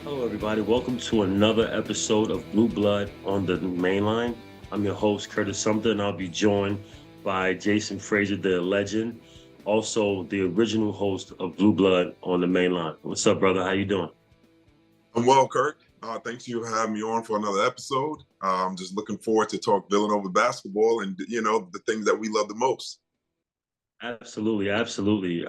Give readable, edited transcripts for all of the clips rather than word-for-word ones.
Hello, everybody. Welcome to another episode of Blue Blood on the Mainline. I'm your host, Curtis Sumter, and I'll be joined by Jason Fraser, the legend, also the original host of Blue Blood on the Mainline. What's up, brother? How you doing? I'm well, Kurt. Thanks you for having me on for another episode. I'm just looking forward to talk Villanova basketball and the things that we love the most. Absolutely, absolutely.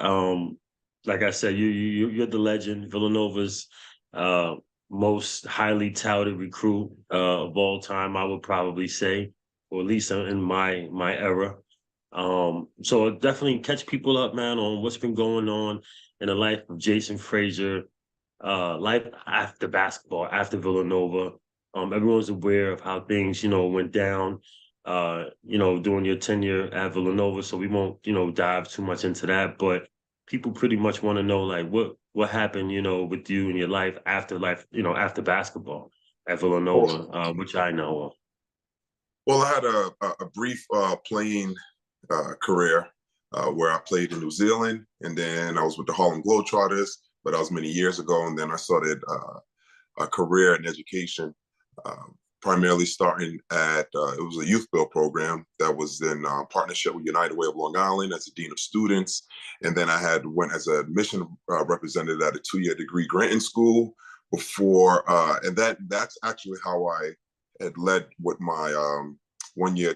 Like I said, you're the legend, Villanova's uh, most highly touted recruit of all time. I would probably say, or at least in my era. So definitely catch people up, man, on what's been going on in the life of Jason Frazier, life after basketball, after Villanova. Everyone's aware of how things, went down, during your tenure at Villanova. So we won't, dive too much into that. But people pretty much want to know, like, what happened, with you in your life, after basketball at Well, Villanova, which I know of. well, I had a brief playing career where I played in New Zealand, and then I was with the Harlem Globetrotters, but that was many years ago. And then I started a career in education, primarily starting at it was a youth build program that was in partnership with United Way of Long Island as a dean of students, and then I had went as a admission representative at a 2-year degree granting school before, and that's actually how I had led with my 1 year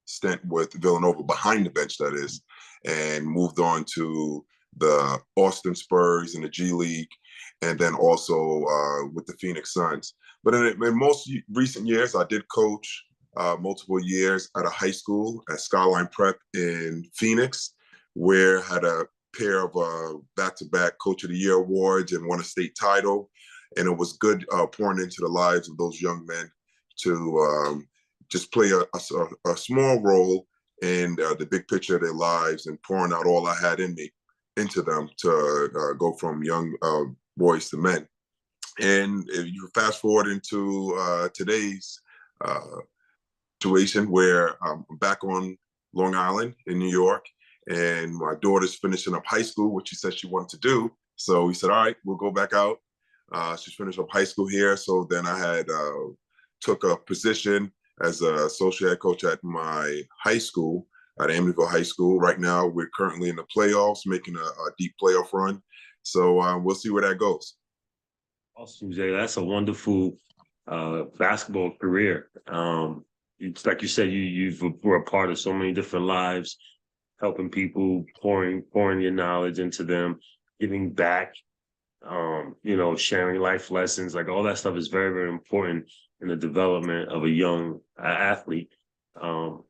stint with Villanova behind the bench, that is, and moved on to the Austin Spurs in the G League, and then also with the Phoenix Suns. But in most recent years, I did coach multiple years at a high school at Skyline Prep in Phoenix, where I had a pair of back-to-back Coach of the Year awards and won a state title. And it was good pouring into the lives of those young men to just play a small role in the big picture of their lives and pouring out all I had in me into them to go from young boys to men. And if you fast forward into today's situation where I'm back on Long Island in New York, and my daughter's finishing up high school, which she said she wanted to do. So we said, all right, we'll go back out. She's finished up high school here. So then I had took a position as an associate head coach at my high school, at Amityville High School. Right now, we're currently in the playoffs, making a deep playoff run. So we'll see where that goes. Awesome, Jay. That's a wonderful basketball career. It's like you said, you've were a part of so many different lives, helping people, pouring your knowledge into them, giving back, sharing life lessons, like all that stuff is very, very important in the development of a young athlete. Um,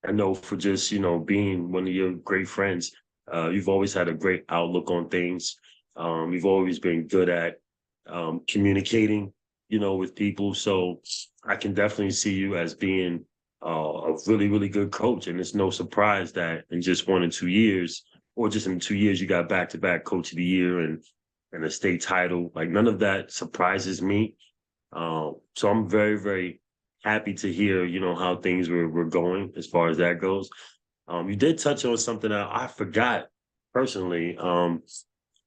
I know for just, being one of your great friends, you've always had a great outlook on things. You've always been good at communicating, with people. So I can definitely see you as being a really, really good coach. And it's no surprise that in just 1 or 2 years, or just in 2 years, you got back to back coach of the year and a state title. Like none of that surprises me. So I'm very, very happy to hear, how things were going as far as that goes. You did touch on something that I forgot personally.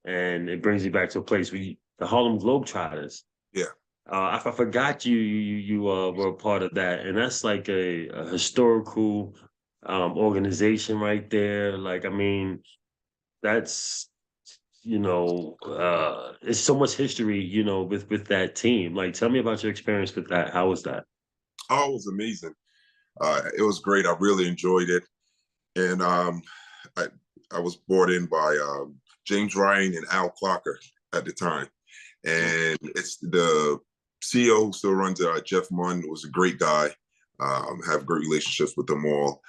And it brings me back to a place the Harlem Globetrotters. Yeah. I forgot you were a part of that, and that's like a historical organization right there. Like, I mean, that's it's so much history, with that team. Like, tell me about your experience with that. How was that? Oh, it was amazing. It was great. I really enjoyed it. And I, I was brought in by James Ryan and Al Clarker at the time. And it's the CEO who still runs it, Jeff Munn, was a great guy. Have great relationships with them all.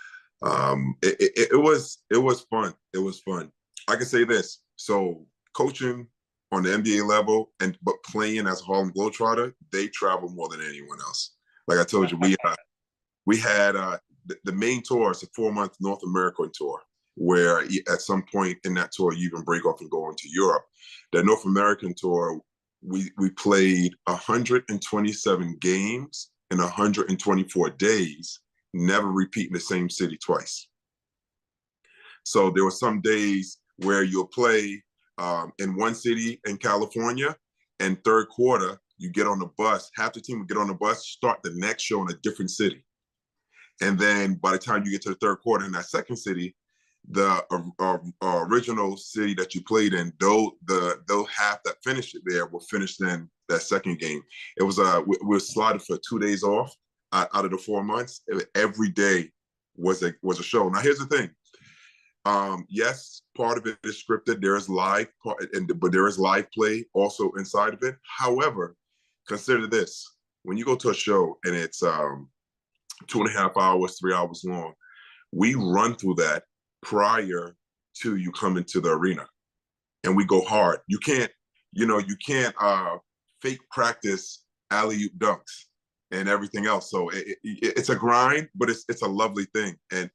It was fun. It was fun. I can say this. So coaching on the NBA level but playing as a Harlem Globetrotter, they travel more than anyone else. Like I told you, we had the main tour is a 4-month North American tour, where at some point in that tour you even break off and go into Europe. The North American tour, we played 127 games in 124 days, never repeating the same city twice. So there were some days where you'll play in one city in California, and third quarter you get on the bus, half the team would get on the bus, start the next show in a different city. And then by the time you get to the third quarter in that second city, the original city that you played in, though half that finished it there will finish then that second game. It was we were slotted for 2 days off out of the 4 months. Every day was a show. Now here's the thing. Yes, part of it is scripted. There is live, but there is live play also inside of it. However, consider this: when you go to a show and it's 2.5 hours, 3 hours long, we run through that prior to you coming to the arena, and we go hard. You can't fake practice alley-oop dunks and everything else. So it's a grind, but it's a lovely thing, and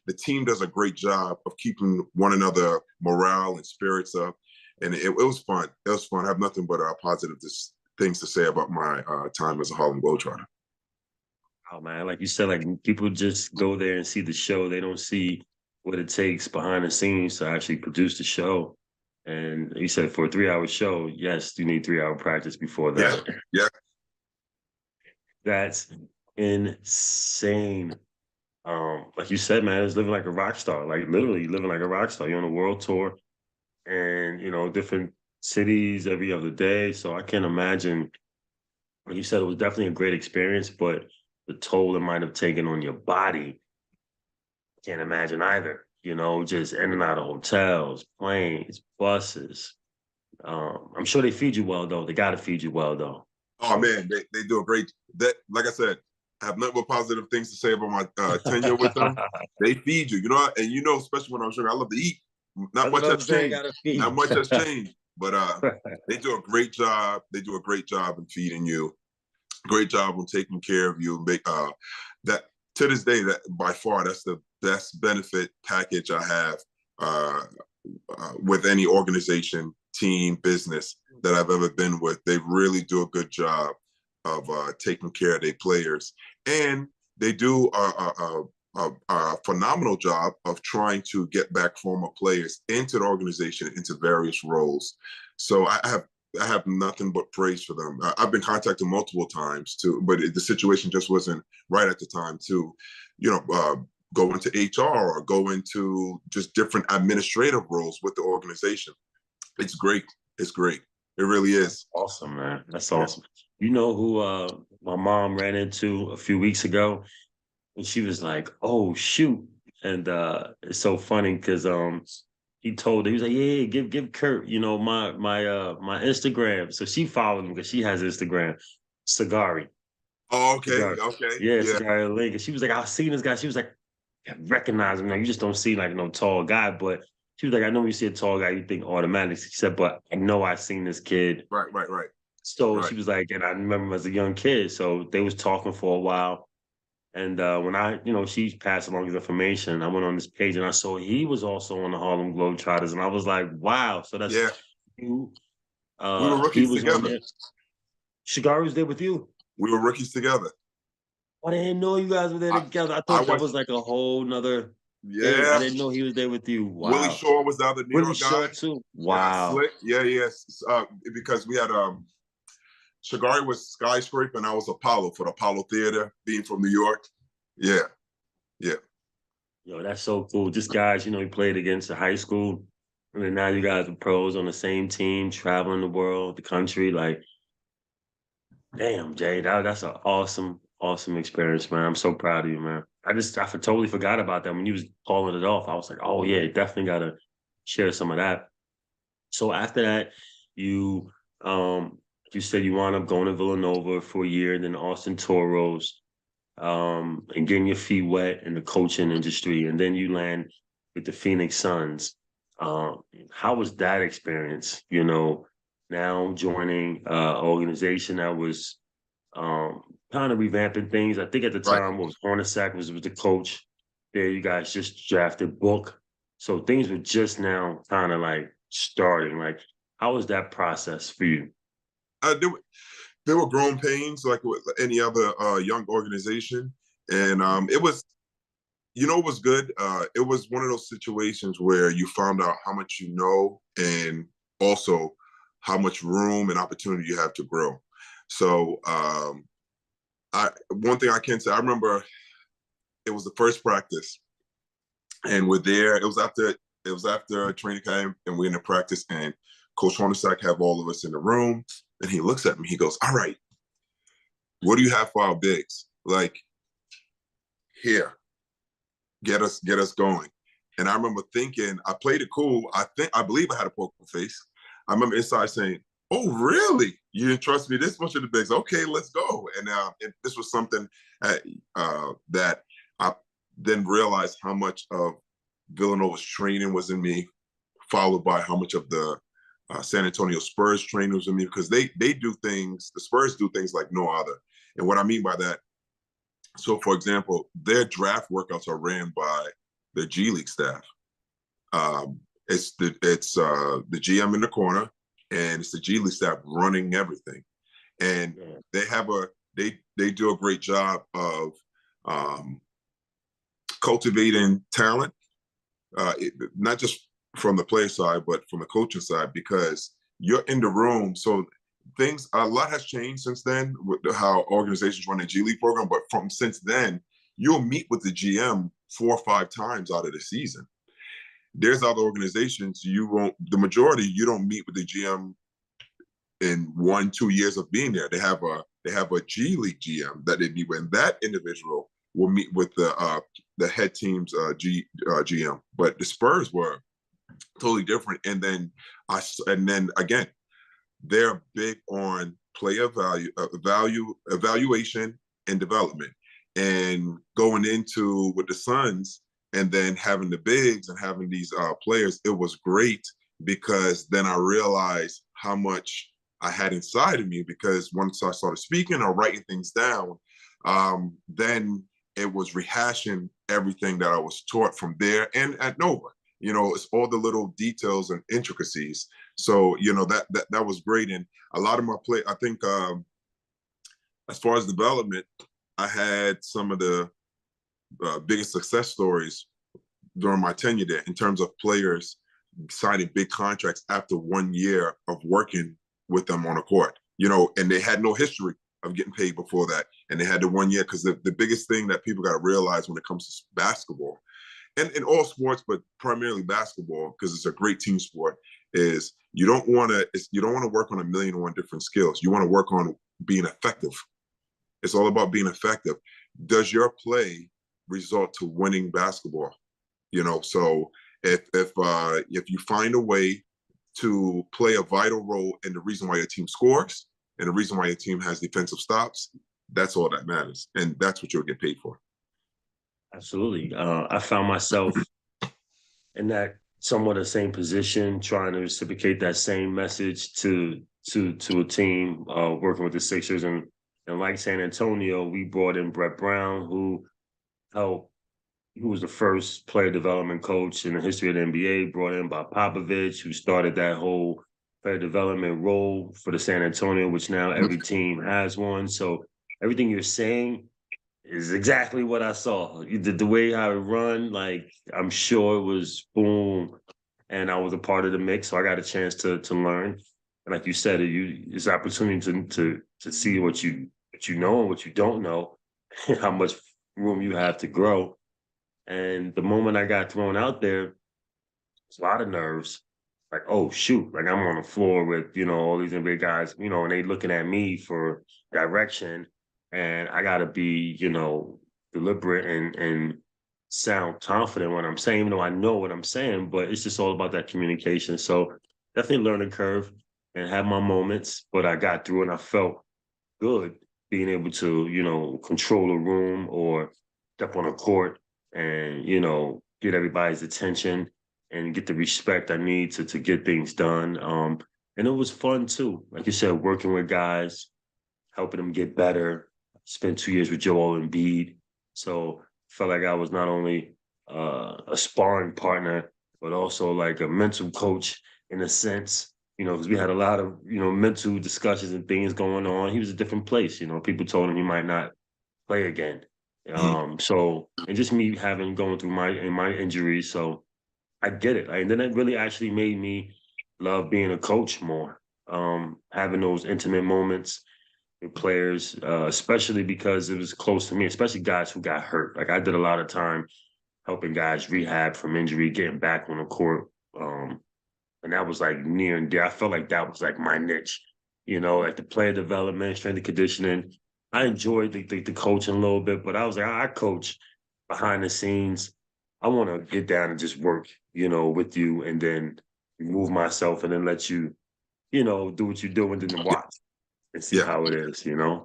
the team does a great job of keeping one another morale and spirits up, and it was fun. It was fun. I have nothing but positive things to say about my time as a Harlem Globetrotter. Oh man, like you said, like people just go there and see the show. They don't see what it takes behind the scenes to actually produce the show. And you said for a 3-hour show, yes, you need 3-hour practice before that. Yeah. That's insane. Like you said, man, it's living like a rock star, like literally living like a rock star. You're on a world tour and, different cities every other day. So I can't imagine, like you said, it was definitely a great experience, but the toll it might have taken on your body, can't imagine either. Just in and out of hotels, planes, buses. I'm sure they feed you well, though. They got to feed you well, though. Oh man, they do a great. Like I said, I have nothing but positive things to say about my tenure with them. They feed you, and especially when I was young, I love to eat. Not much has changed. Not much has changed, but they do a great job. They do a great job in feeding you. Great job on taking care of you. That to this day, that by far that's the best benefit package I have with any organization, team, business that I've ever been with. They really do a good job of taking care of their players, and they do a phenomenal job of trying to get back former players into the organization, into various roles. So I have nothing but praise for them. I've been contacted multiple times too, but the situation just wasn't right at the time to, go into HR or go into just different administrative roles with the organization. It's great. It's great. It really is. Awesome, man. That's awesome. You know who my mom ran into a few weeks ago? And she was like, "Oh, shoot." And it's so funny because he told her, he was like, "Yeah, give Kurt, my Instagram." So she followed him because she has Instagram. Sagari. Oh, okay. Sagari. Okay. Yeah, Yeah. Sagari Link. And she was like, "I've seen this guy." She was like, "I recognize him now. You just don't see like no tall guy." But she was like, "I know when you see a tall guy, you think automatically." She said, "But I know I've seen this kid." Right. So she was like, and I remember him as a young kid. So they was talking for a while. And when she passed along his information, I went on this page and I saw he was also on the Harlem Globetrotters. And I was like, wow. So that's you. We were He rookies was on together. there. Shigari was there with you. We were rookies together. I didn't know you guys were there together. I thought that was like a whole nother thing. I didn't know he was there with you. Wow. Willie Shaw was the other New York guy. Shaw too. Wow. Slick. Yes. Because we had Shigari was Skyscraper and I was Apollo for the Apollo Theater, being from New York. Yeah. Yo, that's so cool. Just guys, he played against the high school. And then now you guys are pros on the same team, traveling the world, the country. Like, damn, Jay, that's an awesome, awesome experience, man. I'm so proud of you, man. I totally forgot about that when you was calling it off. I was like, oh yeah, definitely gotta share some of that. So after that, you said you wound up going to Villanova for a year, then Austin Toros, and getting your feet wet in the coaching industry, and then you land with the Phoenix Suns. How was that experience? Now joining an organization that was kind of revamping things. I think at the time, Hornacek was the coach. There, you guys just drafted Book, so things were just now kind of like starting. Like, how was that process for you? There were growing pains like with any other young organization, and it was, it was good. It was one of those situations where you found out how much you know, and also how much room and opportunity you have to grow. So one thing I can say, I remember it was the first practice, and we're there. It was after training camp, and we're in the practice, and Coach Hornacek have all of us in the room, and he looks at me. He goes, "All right, what do you have for our bigs? Like, here, get us going." And I remember thinking, I played it cool. I believe I had a poker face. I remember inside saying, "Oh, really? You didn't trust me this much in the bigs? Okay, let's go." And this was something that I then realized how much of Villanova's training was in me, followed by how much of the San Antonio Spurs training was in me, because they do things. The Spurs do things like no other. And what I mean by that, so for example, their draft workouts are ran by the G League staff. It's the GM in the corner, and it's the G League staff running everything. And they do a great job of cultivating talent, not just from the player side, but from the coaching side, because you're in the room. So a lot has changed since then with how organizations run a G League program. But from since then, you'll meet with the GM 4 or 5 times out of the season. There's other organizations the majority, you don't meet with the GM in 1-2 years of being there. They have a G League GM that they meet with, and that individual will meet with the head team's GM. But the Spurs were totally different. And then again, they're big on player evaluation and development. And going into with the Suns, and then having the bigs and having these players, it was great, because then I realized how much I had inside of me, because once I started speaking or writing things down, then it was rehashing everything that I was taught from there and at Nova. It's all the little details and intricacies. So, that was great. And a lot of my play, I think, as far as development, I had some of the biggest success stories during my tenure there, in terms of players signing big contracts after 1 year of working with them on a court, and they had no history of getting paid before that. And they had the 1 year, because the biggest thing that people got to realize when it comes to basketball, and in all sports, but primarily basketball, because it's a great team sport, is you don't want to work on 1,000,001 different skills. You want to work on being effective. It's all about being effective. Does your play result to winning basketball? So if you find a way to play a vital role in the reason why your team scores and the reason why your team has defensive stops, that's all that matters, and that's what you'll get paid for. Absolutely. I found myself in that somewhat the same position, trying to reciprocate that same message to a team, working with the Sixers, and like San Antonio, we brought in Brett Brown, who was the first player development coach in the history of the NBA, brought in by Popovich, who started that whole player development role for the San Antonio, which now every team has one. So everything you're saying is exactly what I saw. The way how it run, like, I'm sure it was boom, and I was a part of the mix, so I got a chance to learn. And like you said, it's opportunity to see what you know and what you don't know, and how much room you have to grow. And the moment I got thrown out there, it's a lot of nerves. Like, oh shoot, like I'm on the floor with, all these NBA guys, and they looking at me for direction. And I gotta be, deliberate and sound confident when I'm saying, even though I know what I'm saying, but it's just all about that communication. So definitely learning curve and had my moments, but I got through and I felt good being able to, control a room or step on a court and, get everybody's attention and get the respect I need to get things done. And it was fun too. Like you said, working with guys, helping them get better. Spent 2 years with Joel Embiid. So felt like I was not only a sparring partner, but also like a mental coach in a sense, because we had a lot of, mental discussions and things going on. He was a different place, people told him he might not play again. So, and just me going through my injuries. So I get it. And then it really actually made me love being a coach more. Having those intimate moments, with players, especially because it was close to me, especially guys who got hurt. Like I did a lot of time helping guys rehab from injury, getting back on the court. And that was like near and dear. I felt like that was like my niche, like the player development, strength and conditioning. I enjoyed the coaching a little bit, but I was like, I coach behind the scenes. I want to get down and just work, with you and then remove myself and then let you, do what you do and then watch and see Yeah, how it is. yeah,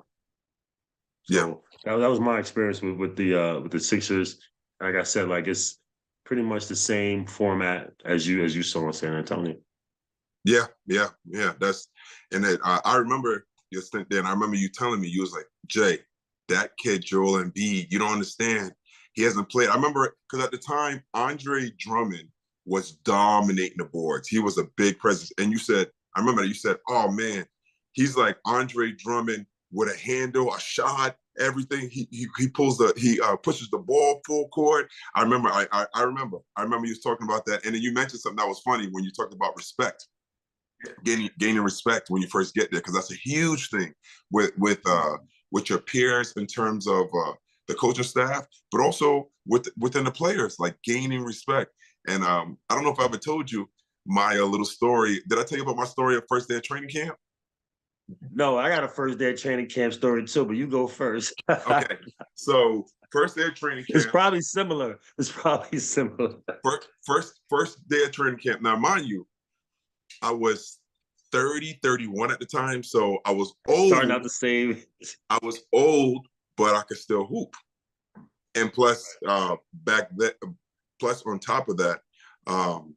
So that was my experience with the Sixers. Like I said, like it's pretty much the same format as you saw in San Antonio. yeah. And then I remember your stint there, and I remember you telling me, you was like, Jay, that kid Joel Embiid, you don't understand. He hasn't played. I remember because at the time, Andre Drummond was dominating the boards. He was a big presence. And you said, I remember that you said, oh man, he's like Andre Drummond with a handle, a shot, everything. He pushes the ball full court. I remember you was talking about that. And then you mentioned something that was funny when you talked about respect, gaining respect when you first get there, because that's a huge thing with your peers in terms of the coaching staff, but also within the players, like gaining respect. And I don't know if I ever told you my little story. Did I tell you about my story of first day of training camp? No, I got a first day of training camp story too, but you go first. Okay, so first day of training It's camp. probably similar. It's probably similar. First day of training camp. Now, mind you, I was 30, 31 at the time, so I was Starting old. out the same. I was old, but I could still hoop. And plus, back then, plus on top of that, um,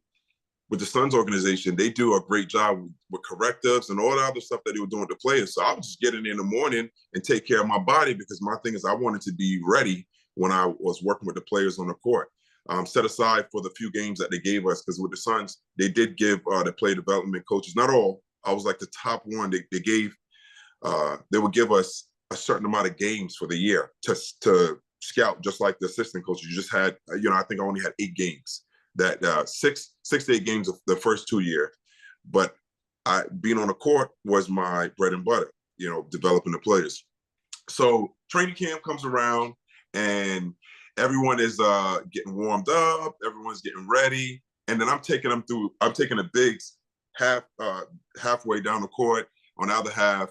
with the Suns organization, they do a great job with correctives and all the other stuff that they were doing with the players. So I was just getting in the morning and take care of my body, because my thing is I wanted to be ready when I was working with the players on the court. Set aside for the few games that they gave us, because with the Suns, they did give the play development coaches, not all, I was like the top one. They would give us a certain amount of games for the year to scout, just like the assistant coaches. You just had, I think I only had 8 games, that 6 to 8 games of the first 2 years. But being on the court was my bread and butter, developing the players. So training camp comes around and everyone is getting warmed up, everyone's getting ready. And then I'm taking the bigs halfway down the court, on the other half,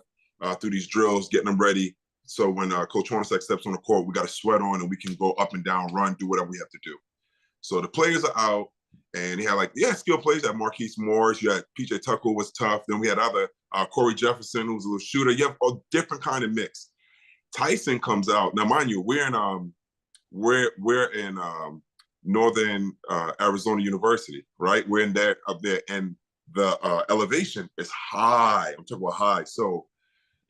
through these drills, getting them ready. So when Coach Hornacek steps on the court, we got a sweat on and we can go up and down, run, do whatever we have to do. So the players are out, and he had skilled players. You had Marquise Morris, you had PJ Tucker, who was tough. Then we had other Corey Jefferson, who was a little shooter. You have a different kind of mix. Tyson comes out. Now, mind you, we're in Northern Arizona University, right? We're in there up there, and the elevation is high. I'm talking about high. So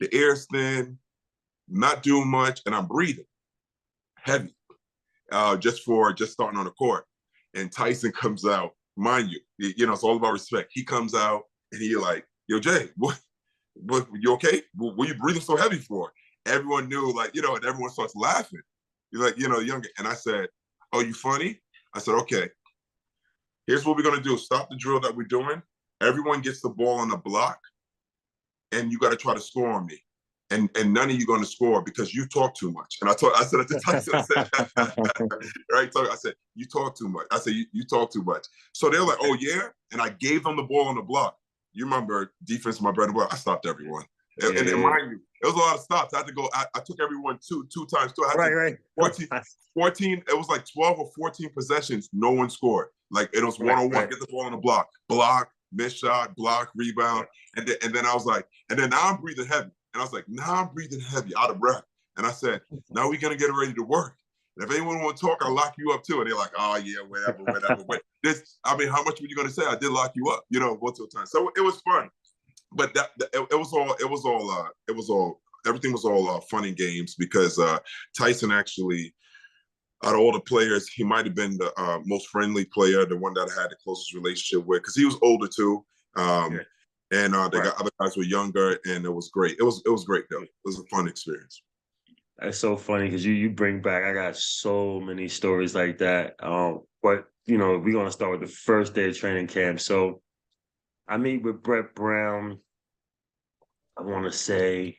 the air's thin, not doing much, and I'm breathing heavy, just starting on the court. And Tyson comes out, mind you, it's all about respect. He comes out and he like, yo, Jay, what you okay? What are you breathing so heavy for? Everyone knew, and everyone starts laughing. You're like, younger. And I said, oh, you funny? I said, okay, here's what we're going to do. Stop the drill that we're doing. Everyone gets the ball on the block, and you got to try to score on me. And none of you going to score because you talk too much. And I said it to Tyson, right? So I said, you talk too much. I said, you talk too much. So they're like, oh yeah? And I gave them the ball on the block. You remember defense, my bread and butter. I stopped everyone. Yeah. And mind you, it was a lot of stops. I had to go, I took everyone two times. Right. 14, it was like 12 or 14 possessions. No one scored. Like it was one-on-one, get the ball on the block, miss shot, block, rebound. And then I was like, and then now I'm breathing heavy. And I was like, now I'm breathing heavy, out of breath. And I said, now we're going to get ready to work. And if anyone want to talk, I'll lock you up too. And they're like, oh yeah, whatever. How much were you going to say? I did lock you up, multiple times. So it was fun. But everything was all fun and games, because Tyson actually, out of all the players, he might have been the most friendly player, the one that I had the closest relationship with, because he was older too. And they got other guys who were younger, and it was great. It was great though. It was a fun experience. That's so funny because you bring back. I got so many stories like that. But we're gonna start with the first day of training camp. So I meet with Brett Brown. I want to say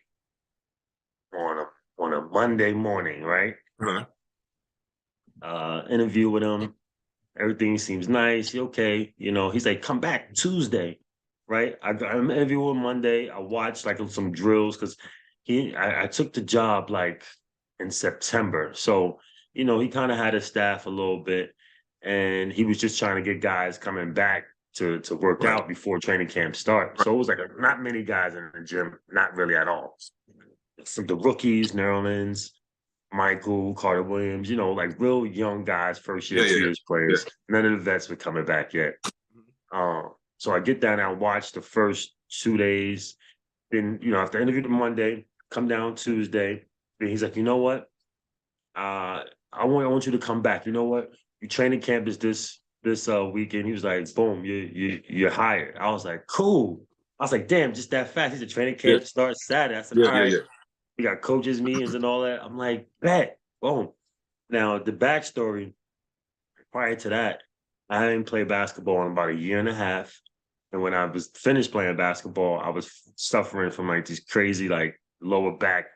Monday morning, right? Uh-huh. Interview with him. Everything seems nice. He okay. You know, he's like, come back Tuesday, right? I'm interviewing Monday. I watched like some drills because I took the job like in September. So, you know, he kind of had his staff a little bit and he was just trying to get guys coming back to work Right. out before training camp start. So it was like not many guys in the gym, not really at all. Some the rookies, Nerlens, Michael, Carter Williams, you know, like real young guys, first year, Yeah, yeah, 2 years yeah. players. None of the vets were coming back yet. So I get down and watch the first 2 days. Then, you know, after I interviewed him Monday, come down Tuesday. Then he's like, you know what? I want you to come back. You know what? Your training camp is this weekend. He was like, boom, you're hired. I was like, cool. I was like, damn, just that fast. He said training Yeah, camp starts Saturday. I said, yeah, all yeah, right. yeah. We got coaches meetings and all that. I'm like, bet, boom. Now the backstory prior to that, I hadn't played basketball in about a year and a half. And when I was finished playing basketball, I was suffering from like these crazy like lower back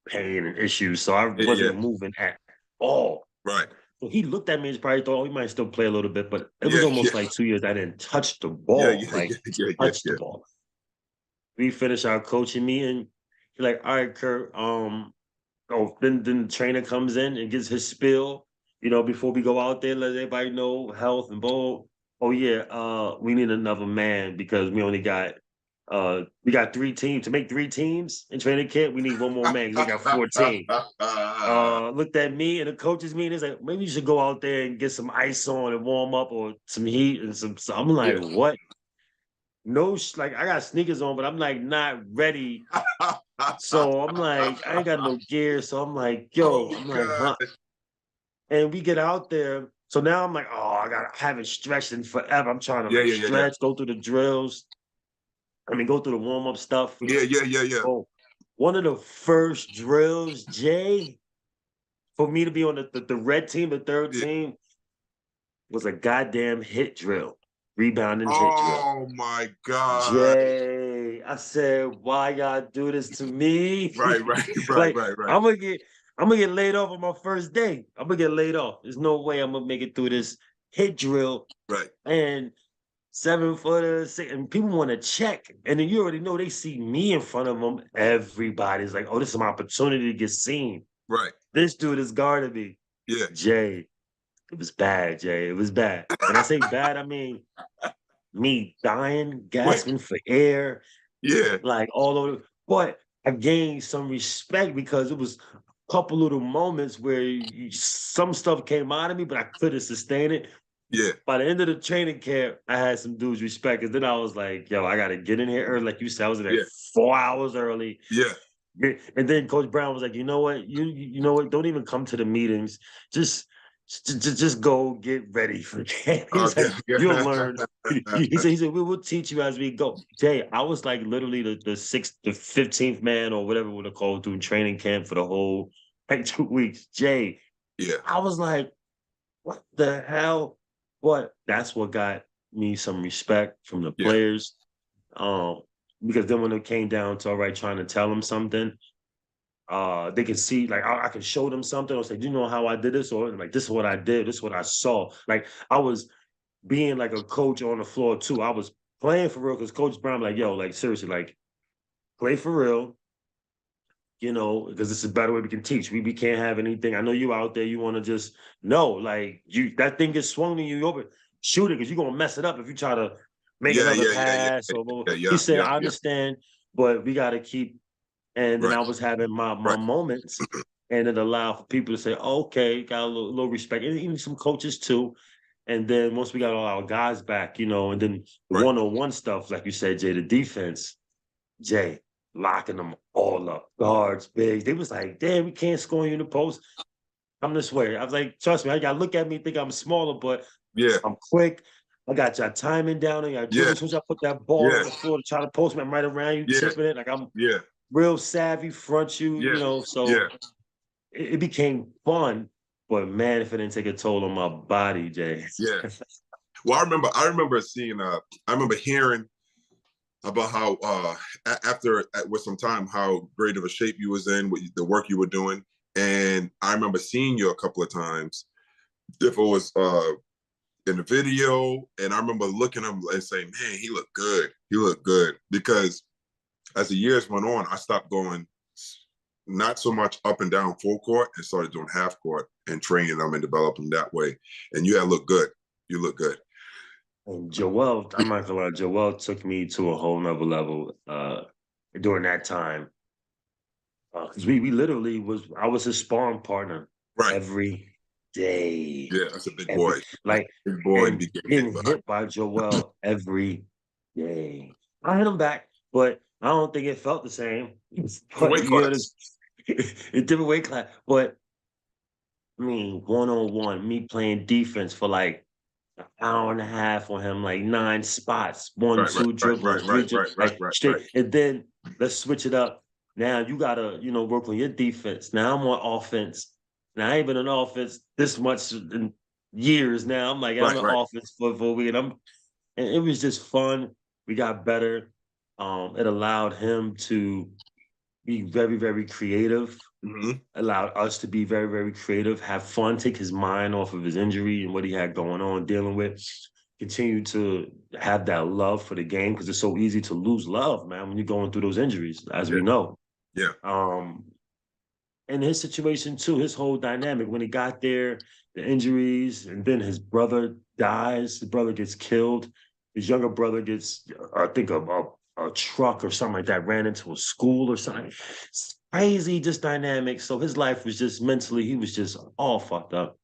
pain and issues. So I Yeah, yeah. wasn't moving at all. Right. So he looked at me and probably thought, oh, he might still play a little bit, but it was Yeah, yeah. almost like 2 years I didn't touch the Yeah, ball, yeah, like yeah, yeah, yeah, touch the yeah. ball. We finished our coaching meeting. He's like, all right, Kurt, oh, then the trainer comes in and gives his spiel, you know, before we go out there, let everybody know health and ball. Oh yeah, we need another man because we got 3 teams. To make 3 teams in training camp, we need one more man because we got 14. Looked at me and the coaches meeting. It's like, maybe you should go out there and get some ice on and warm up or some heat and some. So I'm like, Yeah. what? No, like I got sneakers on, but I'm like not ready. So I'm like, I ain't got no gear. So I'm like, yo, Oh I'm like, God. huh? And we get out there. So now I'm like, oh, I haven't stretched in forever. I'm trying to Yeah, like yeah, yeah, yeah. stretch, go through the drills. I mean, go through the warm up stuff. Yeah, yeah, yeah, yeah. Oh, one of the first drills, Jay, for me to be on the red team, the third Yeah. team, was a goddamn hit drill, rebounding hit drill. Oh my God. Jay, I said, why y'all do this to me? Right, right, right, Like, right, right, I'm gonna get laid off on my first day. I'm gonna get laid off. There's no way I'm gonna make it through this hit drill right. and 7 footer, and people want to check. And then you already know they see me in front of them. Everybody's like, oh, this is my opportunity to get seen. Right. This dude is guarding me. Yeah. Jay, it was bad, Jay. It was bad. When I say bad, I mean me dying, Wait. gasping for air, Yeah. like all over. But I gained some respect because it was a couple little moments where some stuff came out of me, but I couldn't sustain it. Yeah. By the end of the training camp, I had some dudes respect. Because then I was like, yo, I got to get in here early. Like you said, I was there Yeah. 4 hours early. Yeah. And then Coach Brown was like, you know what? You know what? Don't even come to the meetings. Just go get ready for camp. He was Okay. like, you'll learn. He said, we'll teach you as we go. Jay, I was like literally the 15th man or whatever we're call through training camp for the whole like 2 weeks. Jay, Yeah. I was like, what the hell? But that's what got me some respect from the Yeah. players. Because then when it came down to all right, trying to tell them something, they can see like I can show them something or say, do you know how I did this? Or like this is what I did, this is what I saw. Like I was being like a coach on the floor too. I was playing for real because Coach Brown like, yo, like seriously, like play for real, you know, because this is a better way we can teach. We can't have anything. I know you out there, you want to just no, like you that thing gets swung to you over, shoot it because you're gonna mess it up if you try to make Yeah. another Yeah. Yeah. pass Yeah. or blah, blah. Yeah. He Yeah. said, Yeah. I Yeah. understand, but we gotta keep and then Right. I was having my Right. moments and it allowed for people to say, okay, got a little respect, and even some coaches too. And then once we got all our guys back, you know, and then the Right. one-on-one stuff, like you said, Jay, the defense, Jay, locking them all up, guards, bigs. They was like, damn, we can't score you in the post. I'm this way. I was like, trust me, I gotta look at me, think I'm smaller, but Yeah. I'm quick. I got your timing down and your Yeah. dribble. As soon as I put that ball Yeah. on the floor to try to post me, I'm right around you, Yeah. tipping it. Like I'm Yeah. real savvy, front you Yeah. know. So Yeah. it became fun. But man, if it didn't take a toll on my body, Jay. Yeah. Well, I remember seeing I remember hearing about how after with some time how great of a shape you was in, the work you were doing, And I remember seeing you a couple of times. If it was in the video, and I remember looking at him and saying, "Man, he looked good. He looked good." Because as the years went on, I stopped going not so much up and down full court and started doing half court and training them and developing that way. And you had looked good. You look good. And Joel, I'm not gonna lie, Joel took me to a whole nother level during that time. Because we literally I was his sparring partner Right. every day. Yeah, that's a big boy. Like, Big boy and be getting hit by Joel every day. I hit him back, but I don't think it felt the same. But weight you know, class. a different weight class. But I mean, 1-on-1, me playing defense for like an hour and a half on him, like 9 spots, one, Right, right, two right, right, dribbles, three, right, right, right, like right, straight. right. And then let's switch it up. Now you gotta, work on your defense. Now I'm on offense. Now I ain't been on offense this much in years now. I'm like, I'm Right, in right. offense for a week. And it was just fun. We got better. It allowed him to be very, very creative, Mm-hmm. allowed us to be very, very creative, have fun, take his mind off of his injury and what he had going on, dealing with, continue to have that love for the game because it's so easy to lose love, man, when you're going through those injuries, as Yeah, we know. yeah. And his situation too, his whole dynamic when he got there, the injuries, and then his brother dies, his brother gets killed, his younger brother gets, I think, a truck or something like that ran into a school or something. It's crazy, just dynamic. So his life was just mentally, he was just all fucked up.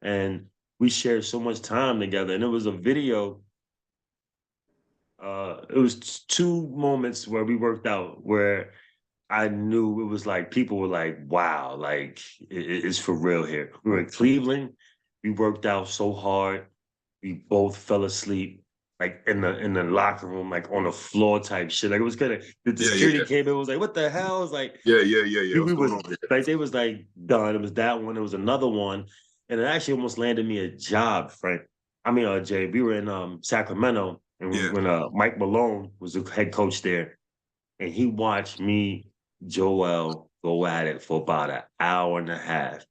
And we shared so much time together. And it was a video. It was two moments where we worked out where I knew it was like people were like, wow, like it's for real here. We were in Cleveland. We worked out so hard. We both fell asleep like in the locker room, like on the floor type shit. Like it was kind of the Yeah, yeah, security yeah. came in, was like, what the hell? It was like Yeah, yeah, yeah, yeah. we What's going was on here? like they was like done. It was that one, it was another one. And it actually almost landed me a job, Frank. I mean, Jay, we were in Sacramento and Yeah. when Mike Malone was the head coach there and he watched me, Joel, go at it for about an hour and a half.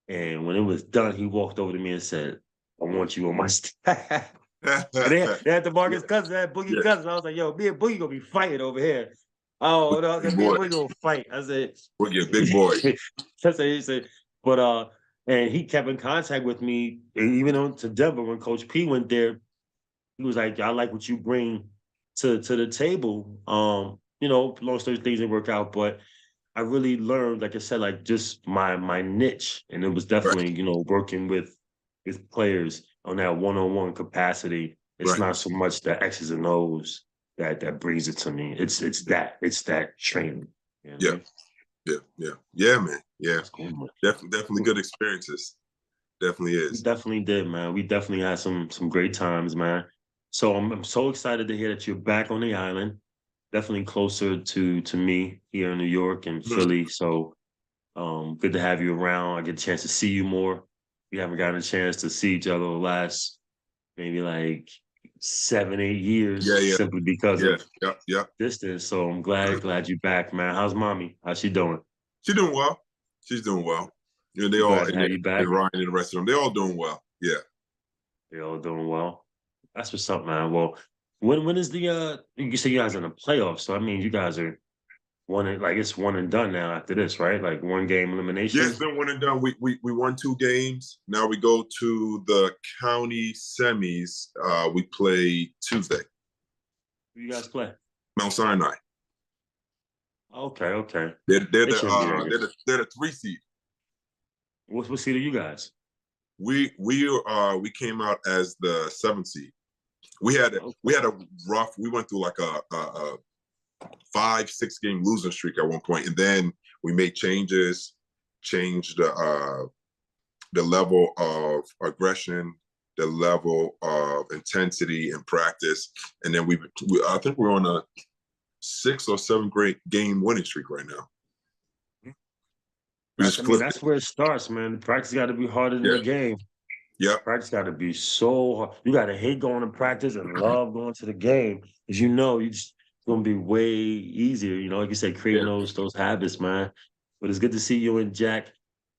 And when it was done, he walked over to me and said, I want you on my staff. And they had Yeah, DeMarcus Cousins, they had Boogie yeah. Cousins. I was like, yo, me and Boogie gonna be fighting over here. Oh, no, I Big said, me and boy. Boogie gonna fight. I said, We'll get big boy. he said, but and he kept in contact with me, and even on to Denver when Coach P went there. He was like, I like what you bring to the table. Long story things didn't work out, but I really learned, like I said, like just my niche. And it was Right, definitely, working with players on that one-on-one capacity. It's right. not so much the X's and O's that brings it to me. It's that training. You know what I Yeah, mean? yeah, yeah. Yeah, man. Yeah. That's cool. Definitely good experiences. Definitely We is. definitely did, man. We definitely had some great times, man. So I'm so excited to hear that you're back on the island. Definitely closer to me here in New York and Mhm. Philly. So good to have you around. I get a chance to see you more. We haven't gotten a chance to see each other the last maybe like 7, 8 years Yeah, yeah, simply because yeah, of yeah, yeah. distance. So I'm glad you're back, man. How's mommy? How's she doing? She's doing well. She's doing well. You know, they I'm all glad to have you back. and Ryan and the rest of them, they all doing well. Yeah. They're all doing well. That's what's up, man. Well, when is the you say you guys are in the playoffs, so I mean you guys are it's one and done now after this, right? Like one game Yeah, it's elimination. been one and done. We won 2 games. Now we go to the county semis. We play Tuesday. Who you guys play? Mount Sinai. Okay, okay. They're They the shouldn't be that good. they're the 3 seed. What seed are you guys? We came out as the 7th seed. We Okay. had a rough. We went through like a 5-6 game losing streak at one point, and then we made changes, changed the level of aggression, the level of intensity in practice, and then we I think we're on a 6 or 7 great game winning streak right now. We just flipped it. That's where it starts, man. The practice got to be harder than Yeah. the game. Yep. Practice got to be so hard. You got to hate going to practice and love going to the game, because it's gonna be way easier. Like you said, creating Yeah. those habits, man. But it's good to see you and Jack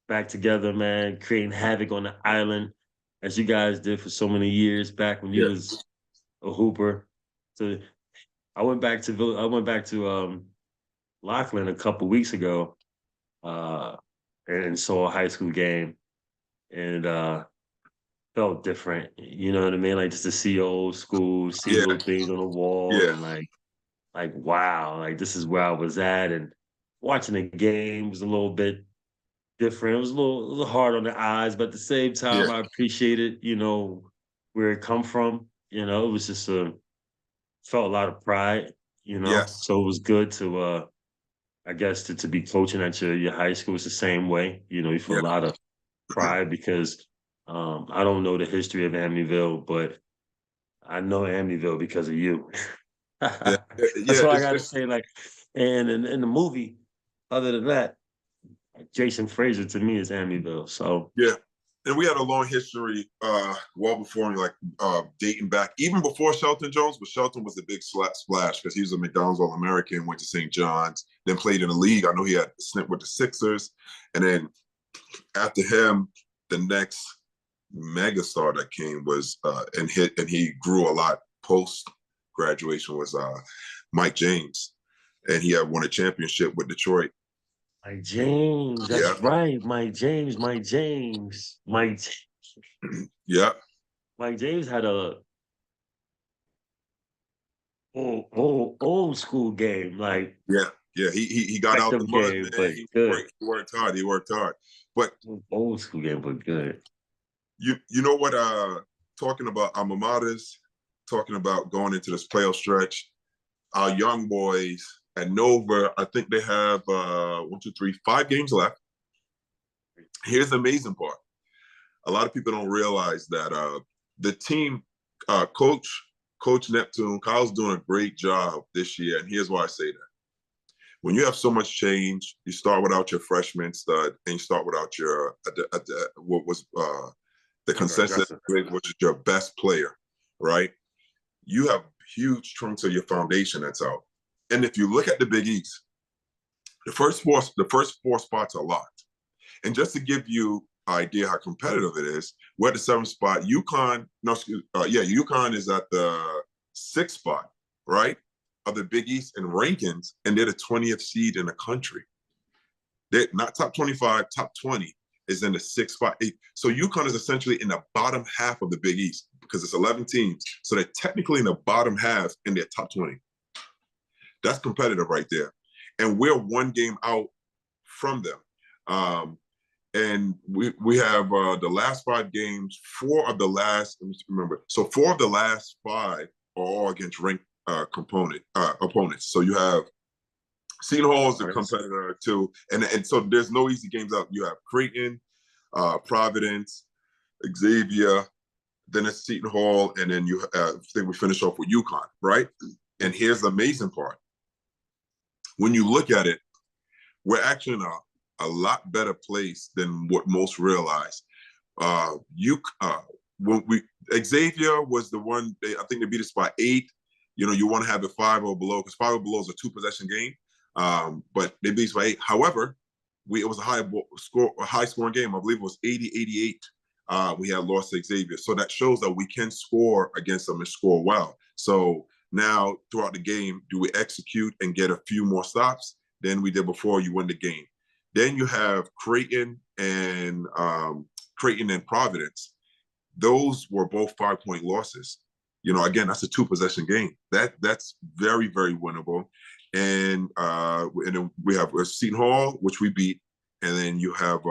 back together, man, creating havoc on the island as you guys did for so many years back when you Yeah, was a hooper. So I went back to Lockland a couple weeks ago, uh, and saw a high school game, and felt different. You know what I mean? Like just to see old school, see yeah, little things on the wall, yeah, and like wow, like this is where I was at, and watching the game was a little bit different. It was a little hard on the eyes, but at the same yeah, time, I appreciated, where it come from. It was just felt a lot of pride, yes, So it was good to I guess to be coaching at your high school. It's the same way. You feel yeah, a lot of pride because I don't know the history of Amityville, but I know Amityville because of you. yeah, That's yeah. all I It's gotta say. Like, and in the movie, other than that, Jason Fraser to me is Amityville. So yeah. And we had a long history, well before me, like dating back even before Shelton Jones. But Shelton was a big splash because he was a McDonald's All American, went to St. John's, then played in the league. I know he had a stint with the Sixers, and then after him, the next megastar that came was and he grew a lot post graduation was Mike James, and he had won a championship with Detroit. Mike James, Yeah, that's right. yeah, Mike James had a old school game, like yeah, yeah. He got out the effective mud, game, man. but good. He worked hard. He worked hard. But Old school game, but good. you know what? Talking about alma maters, talking about going into this playoff stretch. Our young boys at Nova, I think they have 5 games left. Here's the amazing part. A lot of people don't realize that the team coach Neptune, Kyle's doing a great job this year. And here's why I say that. When you have so much change, you start without your freshman stud and you start without your what was the Center consensus aggressive. grade, which is your best player, right? You have huge chunks of your foundation that's out. And if you look at the Big East, the first four spots are locked. And just to give you an idea how competitive it is, we're at the 7th spot. UConn is at the 6th spot, right? Of the Big East in rankings, and they're the 20th seed in the country. They're not top 25, top 20 is in the 6th spot. So UConn is essentially in the bottom half of the Big East because it's 11 teams. So they're technically in the bottom half in their top 20. That's competitive right there. And we're 1 game out from them. And we have the last 5 games, 4 of the last, let me remember. So 4 of the last 5 are all against ranked opponents. So you have Seton Hall is a competitor too. And so there's no easy games out. You have Creighton, Providence, Xavier, then it's Seton Hall, and then you think we finish off with UConn, right? And here's the amazing part. When you look at it, we're actually in a lot better place than what most realize. When Xavier was the one, I think they beat us by 8. You want to have it 5 or below because 5 or below is a 2-possession game. But they beat us by 8. However, it was a high scoring game. I believe it was 80-88. We had lost to Xavier. So that shows that we can score against them and score well. So now throughout the game, do we execute and get a few more stops than we did before? You win the game. Then you have Creighton and Providence. Those were both 5-point losses. Again, that's a 2-possession game. That's very, very winnable. And then we have Seton Hall, which we beat, and then you have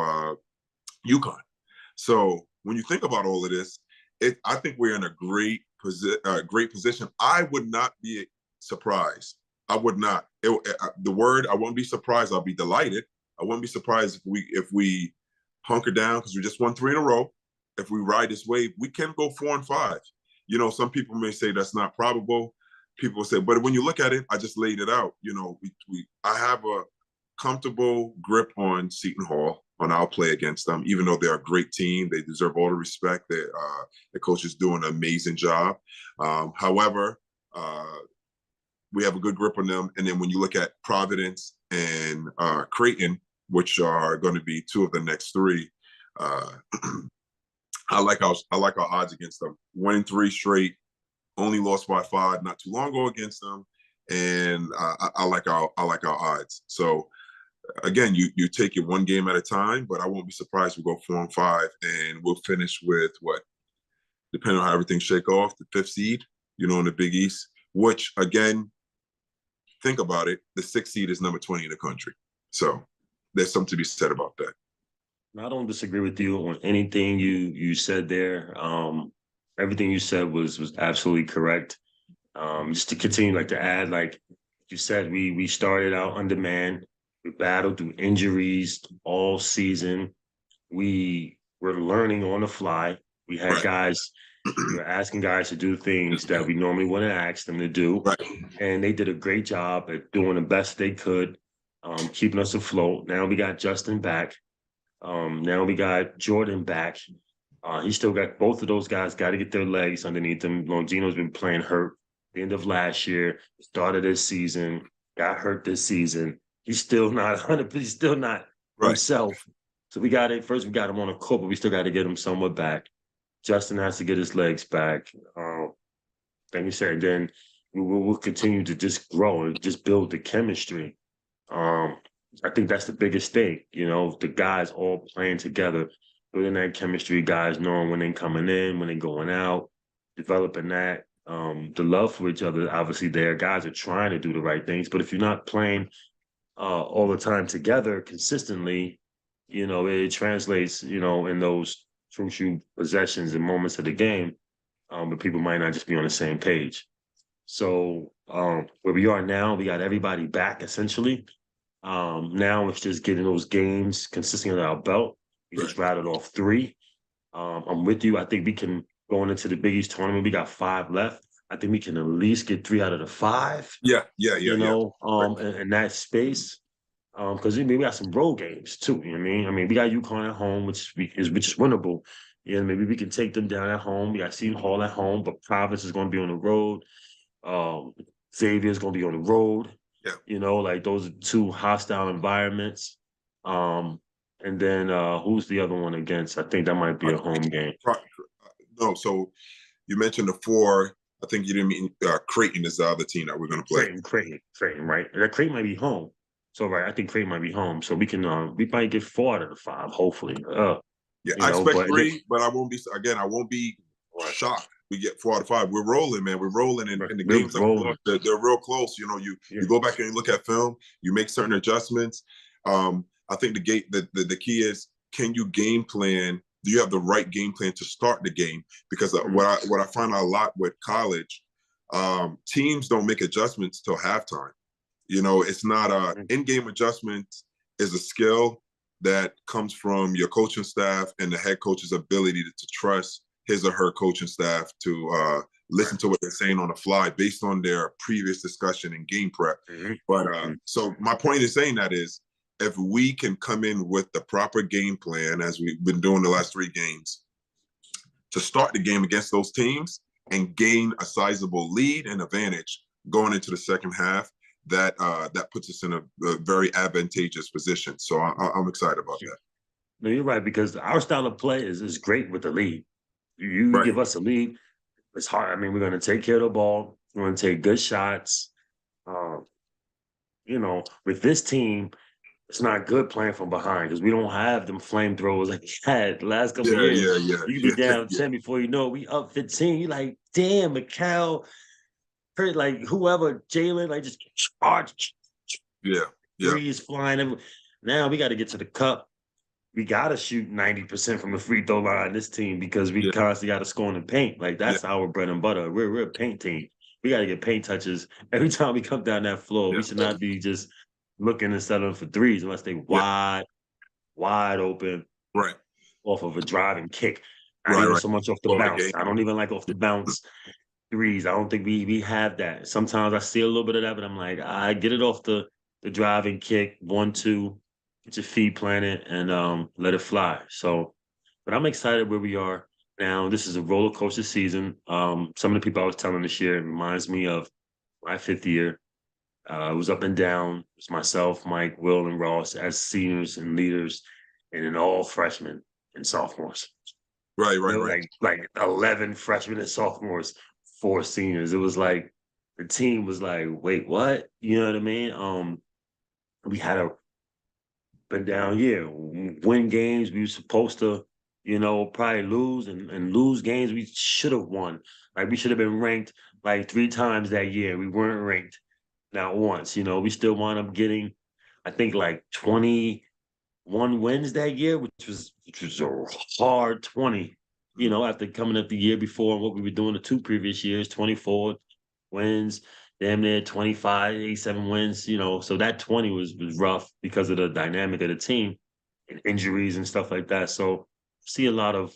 UConn. So when you think about all of this, I think we're in a great position. I would not be surprised. I would not. I won't be surprised. I'll be delighted. I wouldn't be surprised if we hunker down because we just won 3 in a row. If we ride this wave, we can go 4-5. Some people may say that's not probable. People say, but when you look at it, I just laid it out. I have a comfortable grip on Seton Hall on our play against them, even though they're a great team. They deserve all the respect. The coach is doing an amazing job. However, we have a good grip on them. And then when you look at Providence and Creighton, which are going to be two of the next three. Uh, I like our odds against them. Winning 3 straight, only lost by 5 not too long ago against them, and I like our odds. So again, you take it one game at a time, but I won't be surprised we go 4-5, and we'll finish with what, depending on how everything shake off, the 5th seed, in the Big East. Which again, think about it, the 6th seed is number 20 in the country. So there's something to be said about that. I don't disagree with you on anything you said there. Everything you said was absolutely correct. Just to continue, like to add, like you said, we started out undermanned. We battled through injuries all season. We were learning on the fly. We had guys, we were asking guys to do things that we normally wouldn't ask them to do. Right. And they did a great job at doing the best they could, keeping us afloat. Now we got Justin back. Now we got Jordan back. He still got both of those guys got to get their legs underneath them. Longino's been playing hurt the end of last year, started this season, got hurt this season. He's still not 100%. He's still not himself. So we got him on a court, but we still got to get him somewhat back. Justin has to get his legs back. Like you said, then we'll continue to just grow and just build the chemistry. I think that's the biggest thing, the guys all playing together, building that chemistry, guys knowing when they're coming in, when they're going out, developing that. The love for each other, obviously, there. Guys are trying to do the right things, but if you're not playing all the time together consistently, it translates, in those crucial possessions and moments of the game, but people might not just be on the same page. So where we are now, we got everybody back, essentially. Now it's just getting those games consistently on our belt. We just rattled off 3. I'm with you. I think we can, going into the Big East tournament, we got 5 left. I think we can at least get 3 out of the 5. Yeah. In that space. Because we got some road games too. You know what I mean? I mean, we got UConn at home, which is winnable. Yeah, maybe we can take them down at home. We got Seton Hall at home, but Providence is going to be on the road. Xavier is going to be on the road. Yeah. Like those are 2 hostile environments. And then who's the other one against? I think that might be a home game. No, so you mentioned the 4. I think you didn't mean Creighton is the other team that we're going to play. Creighton, right? Creighton might be home. So I think Creighton might be home. So we can we might get 4 out of the 5, hopefully. I expect 3, but I won't be shocked. We get 4 out of 5. We're rolling, man. We're rolling in the games that we lost. They're real close. You go back and you look at film, you make certain adjustments. I think the key is, can you game plan? Do you have the right game plan to start the game? Because what I find out a lot with college, teams don't make adjustments till halftime. It's not in-game adjustment is a skill that comes from your coaching staff and the head coach's ability to trust his or her coaching staff to listen to what they're saying on the fly based on their previous discussion and game prep. But so my point in saying that is, if we can come in with the proper game plan, as we've been doing the last 3 games, to start the game against those teams and gain a sizable lead and advantage going into the second half, that puts us in a very advantageous position. So I'm excited about that. No, you're right, because our style of play is great with the lead. You give us a lead, it's hard. I mean, we're going to take care of the ball. We're going to take good shots. With this team, it's not good playing from behind because we don't have them flamethrowers like we had the last couple of years. Yeah. You can be down 10 before you know it. We up 15. You're like, damn, McCall, like whoever, Jalen, like just charge. Threes flying. Now we got to get to the cup. We got to shoot 90% from the free throw line, this team, because we constantly got to score in the paint. Like, that's our bread and butter. We're a paint team. We got to get paint touches every time we come down that floor. We should not be just looking and settling for threes unless they wide open off of a driving kick. Not even so much off the bounce. I don't even like off the bounce threes. I don't think we have that. Sometimes I see a little bit of that, but I'm like, I get it off the driving kick, 1-2, get your feet planted, and let it fly. So, but I'm excited where we are now. This is a roller coaster season. Some of the people I was telling this year, it reminds me of my 5th year. It was up and down. It was myself, Mike, Will, and Ross as seniors and leaders, and then all freshmen and sophomores. Right, There right, were right. like 11 freshmen and sophomores, 4 seniors. It was like the team was like, wait, what? You know what I mean? We had a been down year, win games we were supposed to, probably lose and lose games we should have won. Like we should have been ranked like 3 times that year. We weren't ranked not once. We still wound up getting, I think, like 21 wins that year, which was a hard 20. After coming up the year before and what we were doing the 2 previous years, 24 wins, damn near 25, 87 wins. So that 20 was rough because of the dynamic of the team and injuries and stuff like that. So see a lot of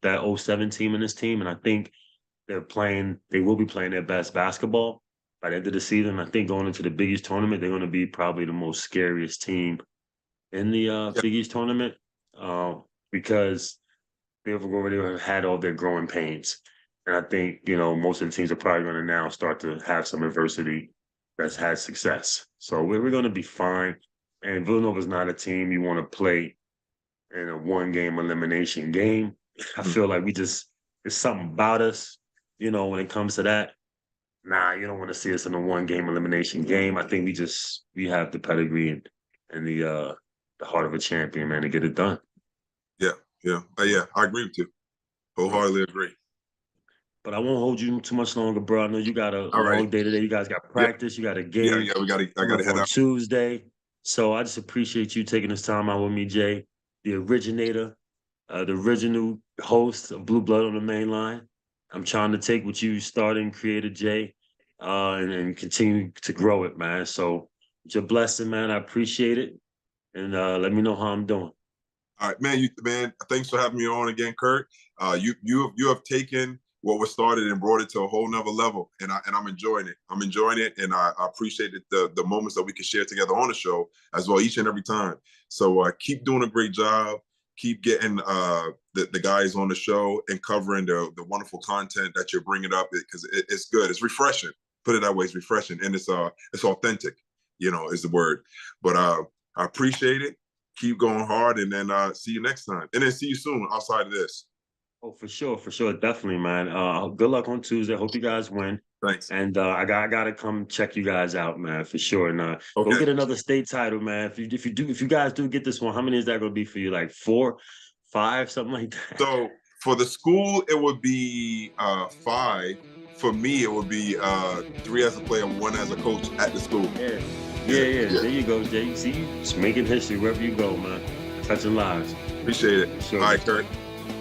that '07 team in this team, and I think they will be playing their best basketball by the end of the season. I think going into the Big East tournament, they're going to be probably the most scariest team in the Yep. Big East tournament, because they've already had all their growing pains. And I think, most of the teams are probably going to now start to have some adversity that's had success. So we're going to be fine. And Villanova's not a team you want to play in a 1-game elimination game. I feel like there's something about us, when it comes to that. Nah, you don't want to see us in a 1-game elimination game. I think we have the pedigree and the heart of a champion, man, to get it done. Yeah, yeah, yeah. I agree with you. Wholeheartedly agree. But I won't hold you too much longer, bro. I know you got a All right. long day today. You guys got Yeah, practice. You got a yeah, game yeah. I coming gotta up head on out. Tuesday. So I just appreciate you taking this time out with me, Jay, the originator, the original host of Blue Blood on the Main Line. I'm trying to take what you started and created, Jay, and continue to grow it, man. So it's a blessing, man. I appreciate it. And let me know how I'm doing. All right, man. Thanks for having me on again, Kurt. You have taken what was started and brought it to a whole nother level, and I'm enjoying it. I'm enjoying it, and I appreciate the moments that we can share together on the show as well, each and every time. So keep doing a great job. Keep getting the guys on the show and covering the wonderful content that you're bringing up, because it's good. It's refreshing. Put it that way. It's refreshing, and it's authentic. Is the word. But I appreciate it. Keep going hard, and then see you next time, and then see you soon outside of this. Oh, for sure, definitely, man. Good luck on Tuesday. Hope you guys win. Thanks. And I gotta come check you guys out, man, for sure. And go Okay. get another state title, man. If you guys do get this one, how many is that gonna be for you? Like 4, 5, something like that? So for the school, it would be 5. For me, it would be 3 as a player, 1 as a coach at the school. Yeah. There you go, Jay. You see, you just making history wherever you go, man. Touching lives. Appreciate it. Sure. All right, Kurt.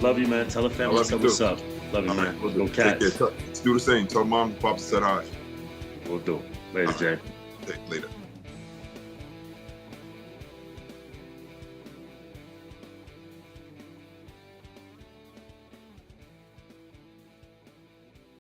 Love you, man. Tell the family what's up. Love you, man. We'll Go do. Cats. Take care. Let's do the same. Tell mom and pop said hi. We'll do. Later, Jay. Later.